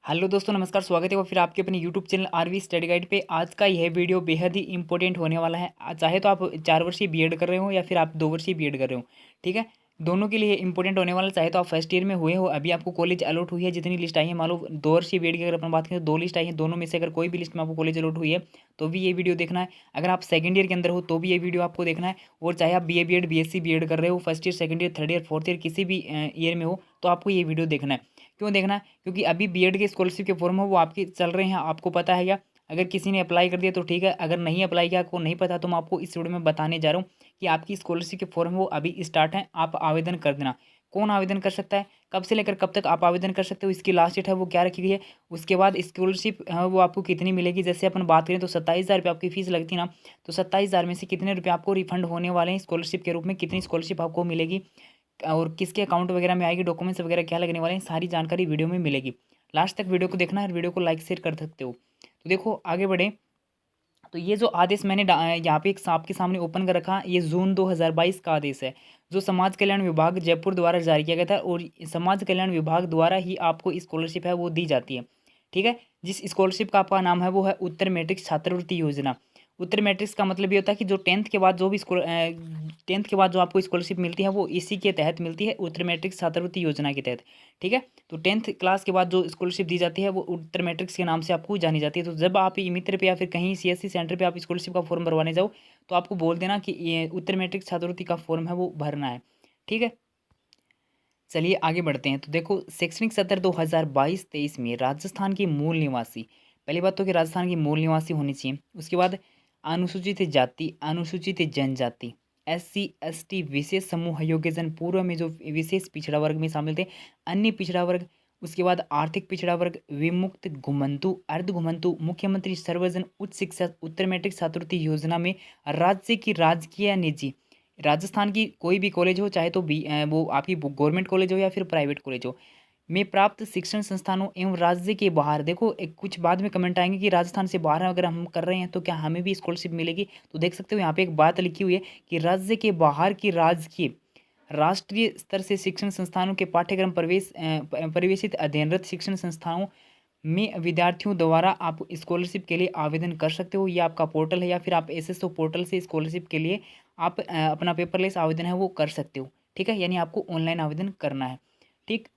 Hello दोस्तों, नमस्कार। स्वागत है वो फिर आपके अपने YouTube channel RV study guide पे। आज का यह वीडियो बेहद ही इंपॉर्टेंट होने वाला है। चाहे तो आप 4 वर्षीय बीएड कर रहे हो या फिर आप 2 वर्षीय बीएड कर रहे हो, ठीक है। दोनों के लिए इंपॉर्टेंट होने वाला। चाहे तो आप फर्स्ट ईयर में हुए हो, अभी आपको कॉलेज अलॉट हुई है, जितनी लिस्ट आई है, मान लो 2 वर्षीय बीएड की अगर अपन बात करें तो 2 लिस्ट आई है। दोनों में से अगर कोई भी लिस्ट में आपको कॉलेज अलॉट हुई है तो भी ये वीडियो देखना है। अगर आप सेकंड ईयर के अंदर हो तो भी ये वीडियो आपको देखना है। और चाहे आप बीए बीएड बीएससी बीएड कर रहे हो, first year second year third year fourth year किसी भी ईयर में हो, तो आपको ये वीडियो देखना है। क्यों देखना है? क्योंकि अभी बीएड के स्कॉलरशिप के फॉर्म है वो आपके चल रहे हैं, आपको पता है क्या? अगर किसी ने अप्लाई कर दिया तो ठीक है, अगर नहीं अप्लाई किया, को नहीं पता, तो मैं आपको इस वीडियो में बताने जा रहा हूँ कि आपकी स्कॉलरशिप के फॉर्म वो अभी स्टार्ट हैं, आप आवेदन कर देना। कौन आवेदन कर सकता है, कब से लेकर कब तक आप आवेदन कर सकते हो, इसकी लास्ट डेट है वो क्या रखी गई है, उसके बाद स्कॉलरशिप है वो आपको कितनी मिलेगी। जैसे अपन बात करें तो 27,000 रुपये आपकी फीस लगती ना, तो 27,000 में से कितने रुपये आपको रिफंड होने वाले हैं स्कॉलरशिप के रूप में, कितनी स्कॉलरशिप आपको मिलेगी और किसके अकाउंट वगैरह में आएगी, डॉक्यूमेंट्स वगैरह क्या लगने वाले हैं, सारी जानकारी वीडियो में मिलेगी। लास्ट तक वीडियो को देखना है, वीडियो को लाइक शेयर कर सकते हो। तो देखो आगे बढ़े। तो ये जो आदेश मैंने यहाँ पे एक आपके सामने ओपन कर रखा, ये जून 2022 का आदेश है, जो समाज कल्याण विभाग जयपुर द्वारा जारी किया गया था। और समाज कल्याण विभाग द्वारा ही आपको स्कॉलरशिप है वो दी जाती है, ठीक है। जिस स्कॉलरशिप का आपका नाम है वो है उत्तर मैट्रिक छात्रवृत्ति योजना। उत्तर मैट्रिक्स का मतलब ये होता है कि जो टेंथ के बाद जो भी टेंथ के बाद जो आपको स्कॉलरशिप मिलती है वो इसी के तहत मिलती है, उत्तर मैट्रिक्स छात्रवृत्ति योजना के तहत, ठीक है। तो टेंथ क्लास के बाद जो स्कॉलरशिप दी जाती है वो उत्तर मैट्रिक्स के नाम से आपको जानी जाती है। तो जब आप ई मित्र पे या फिर कहीं सीएससी सेंटर पे आप स्कॉलरशिप का फॉर्म भरवाने जाओ तो आपको बोल देना कि ये उत्तर मैट्रिक्स छात्रवृत्ति का फॉर्म है वो भरना है, ठीक है। चलिए आगे बढ़ते हैं। तो देखो, शैक्षणिक सत्र 2022-23 में राजस्थान के मूल निवासी, पहली बात तो कि राजस्थान की मूल निवासी होनी चाहिए। उसके बाद अनुसूचित जाति, अनुसूचित जनजाति, एससी एसटी, विशेष समूह योग्यजन, पूर्व में जो विशेष पिछड़ा वर्ग में शामिल थे, अन्य पिछड़ा वर्ग, उसके बाद आर्थिक पिछड़ा वर्ग, विमुक्त, घुमंतु, अर्ध घुमंतु, मुख्यमंत्री सर्वजन उच्च शिक्षा उत्तर मैट्रिक छात्रवृत्ति योजना में राज्य की राजकीय निजी, राजस्थान की कोई भी कॉलेज हो, चाहे तो वो आपकी गवर्नमेंट कॉलेज हो या फिर प्राइवेट कॉलेज हो, में प्राप्त शिक्षण संस्थानों एवं राज्य के बाहर, देखो एक कुछ बाद में कमेंट आएंगे कि राजस्थान से बाहर अगर हम कर रहे हैं तो क्या हमें भी स्कॉलरशिप मिलेगी। तो देख सकते हो यहाँ पे एक बात लिखी हुई है कि राज्य के बाहर की राजकीय राष्ट्रीय स्तर से शिक्षण संस्थानों के पाठ्यक्रम परिवेशित अध्ययनरत शिक्षण संस्थानों में विद्यार्थियों द्वारा आप स्कॉलरशिप के लिए आवेदन कर सकते हो। ये आपका पोर्टल है, या फिर आप एसएसओ पोर्टल से स्कॉलरशिप के लिए आप अपना पेपरलेस आवेदन है वो कर सकते हो, ठीक है। यानी आपको ऑनलाइन आवेदन करना है, ठीक।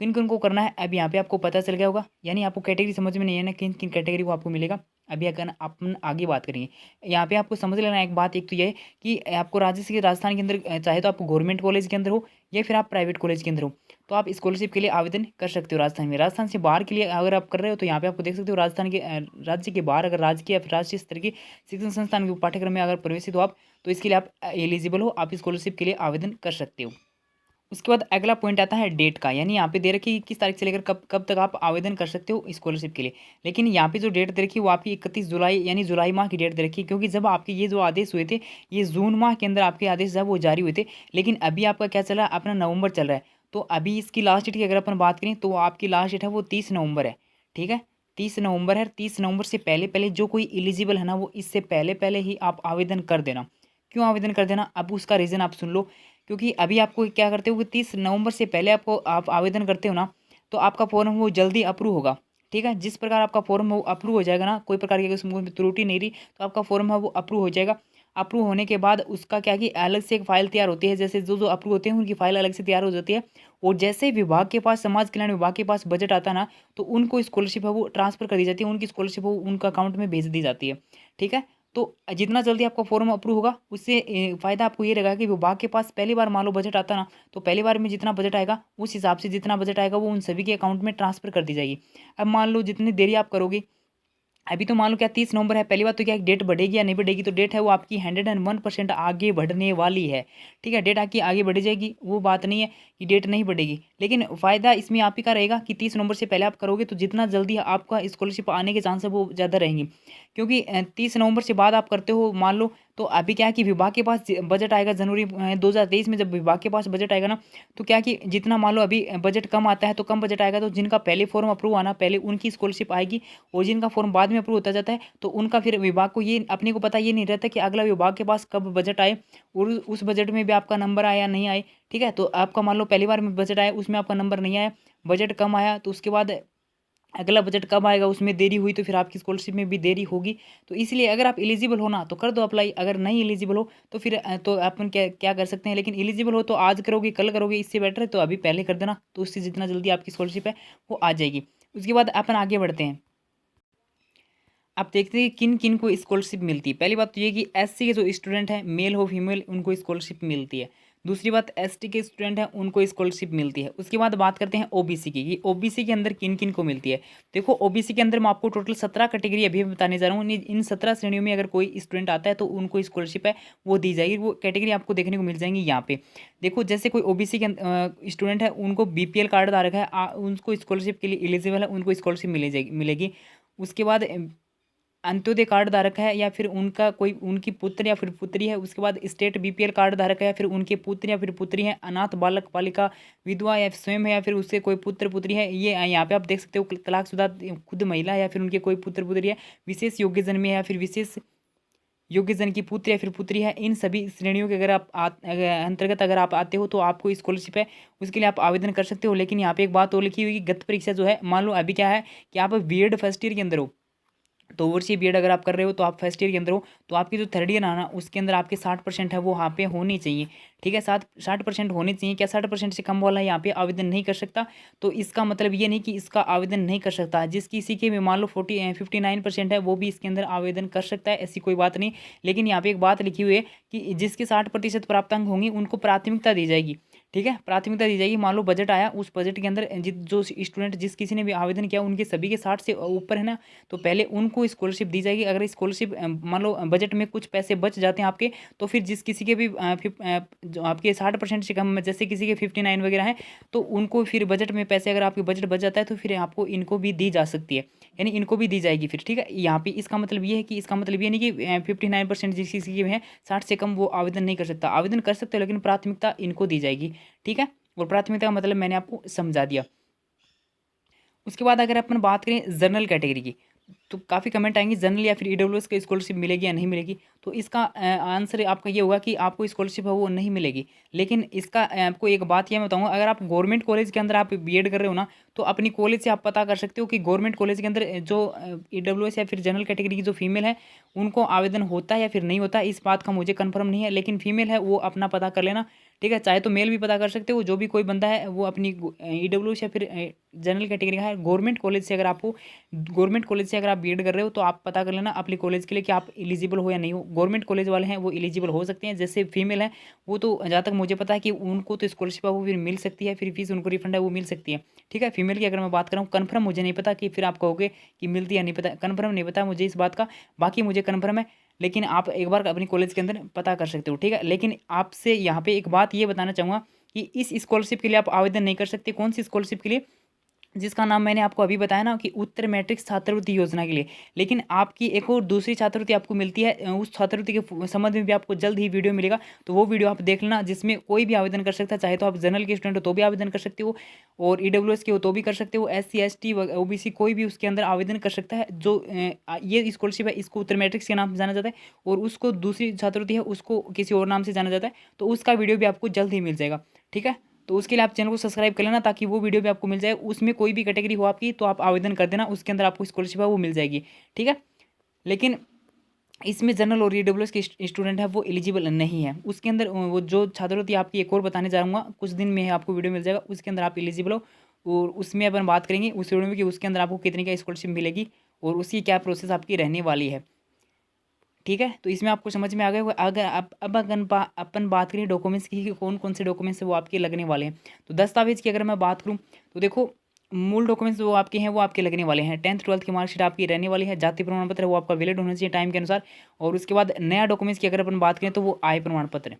किन किन को करना है अब यहाँ पे आपको पता चल गया होगा। यानी आपको कैटेगरी समझ में नहीं है ना, किन किन कैटेगरी को आपको मिलेगा। अभी अगर अपन आगे बात करेंगे, यहाँ पे आपको समझ लेना एक बात। एक तो ये है कि आपको राज्य से राजस्थान के अंदर चाहे तो आप गवर्नमेंट कॉलेज के अंदर हो या फिर आप प्राइवेट कॉलेज के अंदर हो, तो आप स्कॉलरशिप के लिए आवेदन कर सकते हो राजस्थान में। राजस्थान से बाहर के लिए अगर आप कर रहे हो तो यहाँ पे आपको देख सकते हो राजस्थान के राज्य के बाहर अगर राजकीय या फिर राष्ट्रीय स्तर की शिक्षण संस्थान के पाठ्यक्रम में अगर प्रवेशित हो आप, तो इसके लिए आप एलिजिबल हो, आप स्कॉलरशिप के लिए आवेदन कर सकते हो। उसके बाद अगला पॉइंट आता है डेट का, यानी यहाँ पे दे रखी है किस तारीख से लेकर कब कब तक आप आवेदन कर सकते हो स्कॉलरशिप के लिए। लेकिन यहाँ पे जो डेट दे रखी है वो आपकी 31 जुलाई यानी जुलाई माह की डेट दे रखी है, क्योंकि जब आपके ये जो आदेश हुए थे ये जून माह के अंदर आपके आदेश जब वो जारी हुए थे, लेकिन अभी आपका क्या चल रहा है, अपना नवंबर चल रहा है। तो अभी इसकी लास्ट डेट की अगर अपन बात करें तो आपकी लास्ट डेट है वो 30 नवंबर है, ठीक है। 30 नवंबर है। 30 नवंबर से पहले पहले जो कोई एलिजिबल है ना, वो इससे पहले पहले ही आप आवेदन कर देना। क्यों आवेदन कर देना, अब उसका रीज़न आप सुन लो। क्योंकि अभी आपको क्या करते हो कि 30 नवंबर से पहले आपको आप आवेदन करते हो ना, तो आपका फॉर्म वो जल्दी अप्रूव होगा, ठीक है। जिस प्रकार आपका फॉर्म वो अप्रूव हो जाएगा ना, कोई प्रकार की अगर उसमें त्रुटि नहीं रही तो आपका फॉर्म है वो अप्रूव हो जाएगा। अप्रूव होने के बाद उसका क्या कि अलग से एक फाइल तैयार होती है, जैसे जो जो अप्रूव होते हैं उनकी फाइल अलग से तैयार हो जाती है। और जैसे विभाग के पास, समाज कल्याण विभाग के पास बजट आता है ना, तो उनको स्कॉलरशिप है वो ट्रांसफर कर दी जाती है, उनकी स्कॉलरशिप वो उनका अकाउंट में भेज दी जाती है, ठीक है। तो जितना जल्दी आपका फॉर्म अप्रूव होगा उससे फ़ायदा आपको ये रहेगा कि विभाग के पास पहली बार मान लो बजट आता ना, तो पहली बार में जितना बजट आएगा उस हिसाब से जितना बजट आएगा वो उन सभी के अकाउंट में ट्रांसफर कर दी जाएगी। अब मान लो जितनी देरी आप करोगे, अभी तो मान लो क्या 30 नवंबर है, पहली बात तो क्या डेट बढ़ेगी या नहीं बढ़ेगी, तो डेट है वो आपकी 101% आगे बढ़ने वाली है, ठीक है। डेट आपकी आगे बढ़ जाएगी, वो बात नहीं है कि डेट नहीं बढ़ेगी। लेकिन फ़ायदा इसमें आप ही का रहेगा कि 30 नवंबर से पहले आप करोगे तो जितना जल्दी आपका स्कॉलरशिप आने के चांस है वो ज़्यादा रहेंगे। क्योंकि 30 नवंबर से बाद आप करते हो मान लो, तो अभी क्या है कि विभाग के पास बजट आएगा जनवरी 2023 में, जब विभाग के पास बजट आएगा ना, तो क्या कि जितना मान लो अभी बजट कम आता है तो कम बजट आएगा, तो जिनका पहले फॉर्म अप्रूव आना पहले उनकी स्कॉलरशिप आएगी, और जिनका फॉर्म बाद में अप्रूव होता जाता है तो उनका फिर विभाग को ये अपने को पता ये नहीं रहता कि अगला विभाग के पास कब बजट आए और उस बजट में भी आपका नंबर आया या नहीं आए, ठीक है। तो आपका मान लो पहली बार में बजट आया उसमें आपका नंबर नहीं आया, बजट कम आया, तो उसके बाद अगला बजट कब आएगा उसमें देरी हुई तो फिर आपकी स्कॉलरशिप में भी देरी होगी। तो इसलिए अगर आप एलिजिबल हो ना तो कर दो अप्लाई, अगर नहीं एलिजिबल हो तो फिर तो अपन क्या क्या कर सकते हैं, लेकिन एलिजिबल हो तो आज करोगे कल करोगे इससे बेटर है तो अभी पहले कर देना, तो उससे जितना जल्दी आपकी स्कॉलरशिप है वो आ जाएगी। उसके बाद अपन आगे बढ़ते हैं। आप देखते हैं कि किन किन को स्कॉलरशिप मिलती है। पहली बात तो ये कि एससी के जो स्टूडेंट हैं, मेल हो फीमेल, उनको स्कॉलरशिप मिलती है। दूसरी बात, एसटी के स्टूडेंट हैं उनको स्कॉलरशिप मिलती है। उसके बाद बात करते हैं ओबीसी की, कि ओबीसी के अंदर किन किन को मिलती है। देखो ओबीसी के अंदर मैं आपको टोटल 17 कैटेगरी अभी बताने जा रहा हूँ। इन 17 श्रेणियों में अगर कोई स्टूडेंट आता है तो उनको स्कॉलरशिप है वो दी जाएगी। वो कैटेगरी आपको देखने को मिल जाएंगी यहाँ पे। देखो जैसे कोई ओबीसी के स्टूडेंट है, उनको बीपीएल कार्ड धारक है, उनको स्कॉलरशिप के लिए एलिजिबल है, उनको स्कॉलरशिप मिलेगी। उसके बाद अंत्योदय कार्ड धारक है या फिर उनका कोई उनकी पुत्र या फिर पुत्री है, उसके बाद स्टेट बीपीएल कार्ड धारक है या फिर उनके पुत्र या फिर पुत्री है, अनाथ बालक बालिका, विधवा या स्वयं है या फिर उसके कोई पुत्र पुत्री है, ये यहाँ पे आप देख सकते हो तलाकशुदा खुद महिला है या फिर उनके कोई पुत्र पुत्री है, विशेष योग्यजन में है या फिर विशेष योग्यजन की पुत्र या फिर पुत्री है। इन सभी श्रेणियों के अगर आप अंतर्गत अगर आप आते हो तो आपको स्कॉलरशिप है, उसके लिए आप आवेदन कर सकते हो। लेकिन यहाँ पे एक बात और लिखी हुई कि गत परीक्षा जो है, मान लो अभी क्या है कि आप बीएड फर्स्ट ईयर के अंदर हो, 2 वर्षीय बीएड अगर आप कर रहे हो तो आप फर्स्ट ईयर के अंदर हो, तो आपकी जो थर्ड ईयर आना उसके अंदर आपके 60% है वो वहाँ पे होनी चाहिए। ठीक है, 60% होनी चाहिए। क्या 60% से कम वाला यहाँ पे आवेदन नहीं कर सकता? तो इसका मतलब ये नहीं कि इसका आवेदन नहीं कर सकता। जिस किसी के भी मान लो 59% है वो भी इसके अंदर आवेदन कर सकता है, ऐसी कोई बात नहीं। लेकिन यहाँ पे एक बात लिखी हुई है कि जिसके 60% प्राप्तांक होंगी उनको प्राथमिकता दी जाएगी। ठीक है, प्राथमिकता दी जाएगी। मान लो बजट आया, उस बजट के अंदर जो स्टूडेंट जिस किसी ने भी आवेदन किया उनके सभी के 60 से ऊपर है ना, तो पहले उनको स्कॉलरशिप दी जाएगी। अगर स्कॉलरशिप मान लो बजट में कुछ पैसे बच जाते हैं आपके, तो फिर जिस किसी के भी जो आपके 60% से कम, जैसे किसी के 59 वगैरह है, तो उनको फिर बजट में पैसे अगर आपके बजट बच जाता है तो फिर आपको इनको भी दी जा सकती है, यानी इनको भी दी जाएगी फिर। ठीक है, यहाँ पे इसका मतलब ये है कि इसका मतलब ये नहीं कि 59% जिस किसी के है 60 से कम वो आवेदन नहीं कर सकता, आवेदन कर सकते हो लेकिन प्राथमिकता इनको दी जाएगी। ठीक है, और प्राथमिकता का मतलब मैंने आपको समझा दिया। उसके बाद अगर अपन बात करें जनरल कैटेगरी की, तो काफ़ी कमेंट आएंगे जनरल या फिर ईडब्ल्यूएस का स्कॉलरशिप मिलेगी या नहीं मिलेगी। तो इसका आंसर आपका ये होगा कि आपको स्कॉलरशिप है वो नहीं मिलेगी। लेकिन इसका आपको एक बात ये मैं बताऊंगा, अगर आप गवर्नमेंट कॉलेज के अंदर आप बीएड कर रहे हो ना, तो अपनी कॉलेज से आप पता कर सकते हो कि गवर्नमेंट कॉलेज के अंदर जो ईडब्ल्यूएस या फिर जनरल कैटेगरी की जो फीमेल है उनको आवेदन होता है या फिर नहीं होता है, इस बात का मुझे कन्फर्म नहीं है। लेकिन फीमेल है वो अपना पता कर लेना। ठीक है, चाहे तो मेल भी पता कर सकते हो, जो भी कोई बंदा है वो अपनी ईडब्ल्यूएस या फिर जनरल कैटेगरी का है, गवर्नमेंट कॉलेज से अगर आप बीएड कर रहे हो तो आप पता कर लेना अपने कॉलेज के लिए कि आप एलिजिबल हो या नहीं हो। गवर्नमेंट कॉलेज वाले हैं वो एलिजिबल हो सकते हैं, जैसे फीमेल है वो तो जहाँ तक मुझे पता है कि उनको तो स्कॉलरशिप है वो फिर मिल सकती है, फिर फीस उनको रिफंड है वो मिल सकती है। ठीक है, फीमेल की अगर मैं बात करूँ, कन्फर्म मुझे नहीं पता कि फिर आप कहोगे कि मिलती है नहीं पता, कन्फर्म नहीं पता मुझे इस बात का, बाकी मुझे कन्फर्म है। लेकिन आप एक बार अपनी कॉलेज के अंदर पता कर सकते हो। ठीक है, लेकिन आपसे यहाँ पे एक बात ये बताना चाहूँगा कि इस स्कॉलरशिप के लिए आप आवेदन नहीं कर सकते। कौन सी स्कॉलरशिप के लिए? जिसका नाम मैंने आपको अभी बताया ना कि उत्तर मैट्रिक छात्रवृत्ति योजना के लिए। लेकिन आपकी एक और दूसरी छात्रवृत्ति आपको मिलती है, उस छात्रवृत्ति के संबंध में भी आपको जल्द ही वीडियो मिलेगा, तो वो वीडियो आप देख लेना, जिसमें कोई भी आवेदन कर सकता है। चाहे तो आप जनरल के स्टूडेंट हो तो भी आवेदन कर सकते हो, और ईडब्ल्यूएस के हो तो भी कर सकते हो, एससी एसटी ओबीसी कोई भी उसके अंदर आवेदन कर सकता है। जो ये स्कॉलरशिप है इसको उत्तर मैट्रिक्स के नाम से जाना जाता है, और उसको दूसरी छात्रवृत्ति है उसको किसी और नाम से जाना जाता है, तो उसका वीडियो भी आपको जल्द ही मिल जाएगा। ठीक है, तो उसके लिए आप चैनल को सब्सक्राइब कर लेना ताकि वो वीडियो भी आपको मिल जाए। उसमें कोई भी कैटेगरी हो आपकी तो आप आवेदन कर देना, उसके अंदर आपको स्कॉलरशिप है वो मिल जाएगी। ठीक है, लेकिन इसमें जनरल और ईडब्ल्यूएस के स्टूडेंट है वो एलिजिबल नहीं है। उसके अंदर वो जो छात्रवृत्ति आपकी एक और बताने जा रहा हूँ, कुछ दिन में आपको वीडियो मिल जाएगा, उसके अंदर आप एलिजिबल हो, और उसमें अपन बात करेंगे उस वीडियो में कि उसके अंदर आपको कितने का स्कॉलरशिप मिलेगी और उसकी क्या प्रोसेस आपकी रहने वाली है। ठीक है, तो इसमें आपको समझ में आ गया होगा। अगर आप अब अगर अपन बात करें डॉक्यूमेंट्स की कि कौन कौन से डॉक्यूमेंट्स वो आपके लगने वाले हैं, तो दस्तावेज की अगर मैं बात करूं तो देखो मूल डॉक्यूमेंट्स वो आपके हैं वो आपके लगने वाले हैं। 10th 12th की मार्कशीट आपकी रहने वाली है, जाति प्रमाण पत्र वो आपका वैलिड होना चाहिए टाइम के अनुसार, और उसके बाद नया डॉक्यूमेंट्स की अगर अपन बात करें तो वो आय प्रमाण पत्र है।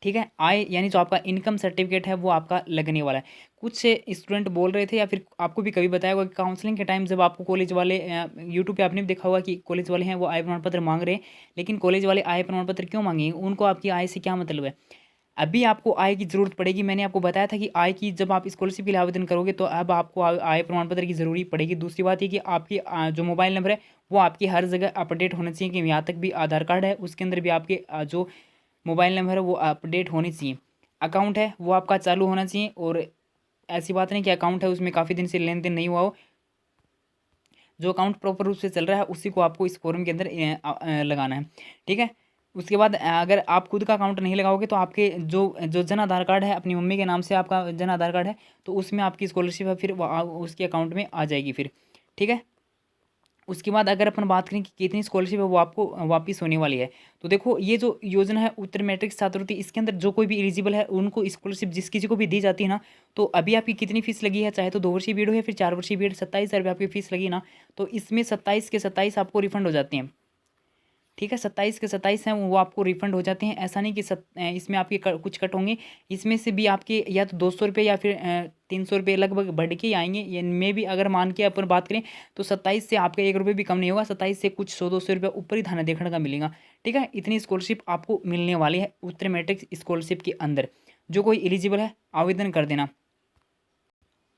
ठीक है, आय यानी जो आपका इनकम सर्टिफिकेट है वो आपका लगने वाला है। कुछ स्टूडेंट बोल रहे थे या फिर आपको भी कभी बताया होगा कि काउंसलिंग के टाइम जब आपको कॉलेज वाले यूट्यूब पे आपने भी देखा होगा कि कॉलेज वाले हैं वो आय प्रमाण पत्र मांग रहे हैं। लेकिन कॉलेज वाले आय प्रमाण पत्र क्यों मांगेंगे? उनको आपकी आय से क्या मतलब है? अभी आपको आय की ज़रूरत पड़ेगी। मैंने आपको बताया था कि आय की जब आप स्कॉलरशिप के लिए आवेदन करोगे तो अब आपको आय प्रमाण पत्र की ज़रूरी पड़ेगी। दूसरी बात ये कि आपकी जो मोबाइल नंबर है वो आपकी हर जगह अपडेट होना चाहिए, कि यहाँ तक भी आधार कार्ड है उसके अंदर भी आपके जो मोबाइल नंबर है वो अपडेट होनी चाहिए। अकाउंट है वो आपका चालू होना चाहिए, और ऐसी बात नहीं कि अकाउंट है उसमें काफ़ी दिन से लेन देन नहीं हुआ हो। जो अकाउंट प्रॉपर रूप से चल रहा है उसी को आपको इस फॉर्म के अंदर लगाना है। ठीक है। उसके बाद अगर आप खुद का अकाउंट नहीं लगाओगे तो आपके जो जो जन आधार कार्ड है, अपनी मम्मी के नाम से आपका जन आधार कार्ड है, तो उसमें आपकी स्कॉलरशिप है, फिर उसके अकाउंट में आ जाएगी फिर। ठीक है। उसके बाद अगर अपन बात करें कि कितनी स्कॉलरशिप है वो आपको वापस होने वाली है, तो देखो ये जो योजना है उत्तर मैट्रिक छात्रवृत्ति, इसके अंदर जो कोई भी एलिजिबल है उनको स्कॉलरशिप जिस किसी को भी दी जाती है ना, तो अभी आपकी कितनी फीस लगी है, चाहे तो 2 वर्षीय बीएड हो या फिर 4 वर्षीय बीएड, 27,000 रुपये आपकी फीस लगी ना, तो इसमें 27 के 27 आपको रिफंड हो जाते हैं। ठीक है। 27 के 27 हैं वो आपको रिफंड हो जाते हैं। ऐसा नहीं कि इसमें आपके कुछ कट होंगे, इसमें से भी आपके या तो 200 रुपये या फिर 300 रुपये लगभग बढ़ के ही आएंगे। ये में भी अगर मान के अपन बात करें तो 27 से आपका 1 रुपये भी कम नहीं होगा, 27 से कुछ 100-200 रुपये ऊपर ही थाना देखने का मिलेगा। ठीक है। इतनी स्कॉलरशिप आपको मिलने वाली है उत्तर मैट्रिक स्कॉलरशिप के अंदर। जो कोई एलिजिबल है आवेदन कर देना।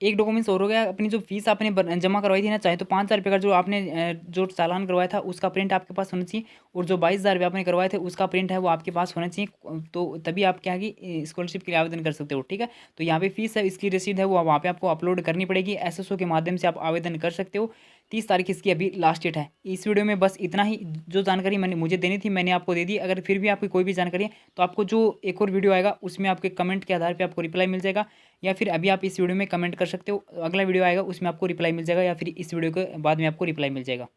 एक डॉक्यूमेंट्स और हो गया, अपनी जो फीस आपने जमा करवाई थी ना, चाहे तो 5,000 रुपये का जो आपने जो चालान करवाया था उसका प्रिंट आपके पास होना चाहिए, और जो 22,000 रुपये आपने करवाए थे उसका प्रिंट है वो आपके पास होना चाहिए। तो तभी आप क्या है कि स्कॉलरशिप के लिए आवेदन कर सकते हो। ठीक है। तो यहाँ पे फीस है, इसकी रसीद है वो वहाँ पे आपको अपलोड करनी पड़ेगी। एसएसओ के माध्यम से आप आवेदन कर सकते हो। 30 तारीख इसकी अभी लास्ट डेट है। इस वीडियो में बस इतना ही, जो जानकारी मैंने मुझे देनी थी मैंने आपको दे दी। अगर फिर भी आपकी कोई भी जानकारी है तो आपको जो एक और वीडियो आएगा उसमें आपके कमेंट के आधार पर आपको रिप्लाई मिल जाएगा, या फिर अभी आप इस वीडियो में कमेंट कर सकते हो, अगला वीडियो आएगा उसमें आपको रिप्लाई मिल जाएगा, या फिर इस वीडियो के बाद में आपको रिप्लाई मिल जाएगा।